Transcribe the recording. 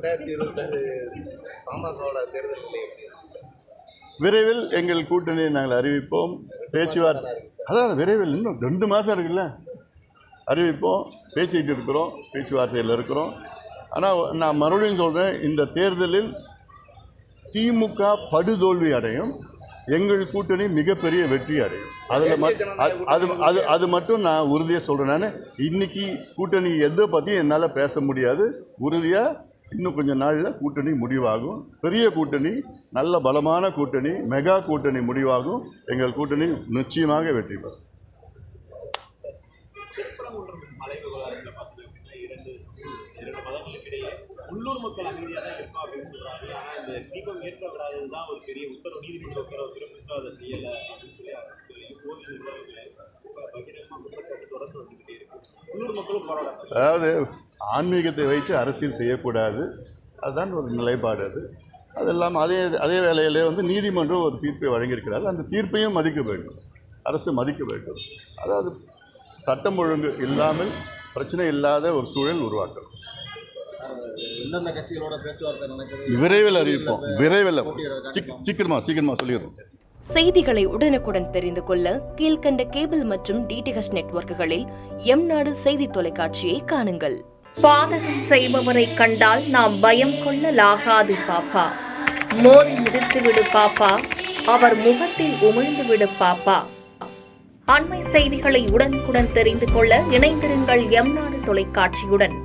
2026 பாமகவோட தேர்தல் நிலை எப்படி? விரைவில் எங்கள் கூட்டணியை நாங்கள் அறிவிப்போம். பேச்சுவார்த்தை அதான் விரைவில் இன்னும் 2 மாதம் இருக்குல்ல, அறிவிப்போம். பேசிக்கிட்டு இருக்கிறோம், பேச்சுவார்த்தையில் இருக்கிறோம். ஆனால் நான் மறுபடியும் சொல்கிறேன், இந்த தேர்தலில் திமுக படுதோல்வி அடையும், எங்கள் கூட்டணி மிகப்பெரிய வெற்றி அடையும். அதில் அது மட்டும் நான் உறுதியாக சொல்கிறேன். நான் இன்னைக்கு கூட்டணி எதை பற்றி என்னால் பேச முடியாது. உறுதியாக இன்னும் கொஞ்சம் நாளில் கூட்டணி முடிவாகும். பெரிய கூட்டணி, நல்ல பலமான கூட்டணி, மெகா கூட்டணி முடிவாகும். எங்கள் கூட்டணி நிச்சயமாக வெற்றி பெறும். உள்ளூர் மக்கள் அமைதியாக தான் இருப்பா அப்படின்னு சொல்றாங்க. ஆனால் இந்த தீபம் ஏற்கப்படாதது தான் ஒரு பெரிய உத்தரவு, நீதிமன்ற உத்தரவு பிறப்பித்து அதை செய்யலை அப்படின்னு சொல்லி அரசு கோவில் நிர்வாகிகள் பகிரங்கமாக குற்றச்சாட்டு தொடர்ந்து வந்துகிட்டே இருக்கு. உள்ளூர் மக்களும் போராட்டம். அதாவது ஆன்மீகத்தை வைத்து அரசியல் செய்யக்கூடாது, அதுதான் ஒரு நிலைப்பாடு. அதெல்லாம் அதே வேளையிலே நீதிமன்றம் ஒரு தீர்ப்பை வழங்கியிருக்கிறார்கள். அந்த தீர்ப்பையும் மதிக்க வேண்டும், அரசு மதிக்க வேண்டும். அதாவது சட்டம் ஒழுங்கு இல்லாமல் பிரச்சனை இல்லாத ஒரு சூழல் உருவாக்கணும். எந்தெந்த கட்சிகளோட பேச்சுவார்த்தை நடக்குது? விரைவில் அறிவிப்போம். விரைவில் சீக்கிரமா சொல்லிடுறோம். செய்திகளை உடனுக்குடன் தெரிந்து கொள்ள கீழ்கண்ட கேபிள் மற்றும் டிடிஹெச் நெட்வொர்க்குகளில் எம்நாடு செய்தி தொலைக்காட்சியை காணுங்கள். பாதகம் செய்பவரை கண்டால் நாம் பயம் கொள்ளலாகாது பாப்பா. மோதி மிதித்து விடு பாப்பா, அவர் முகத்தில் உமிழ்ந்து விடு பாப்பா. அண்மை செய்திகளை உடனுக்குடன் தெரிந்து கொள்ள இணைந்திருங்கள் எம்நாடு தொலைக்காட்சியுடன்.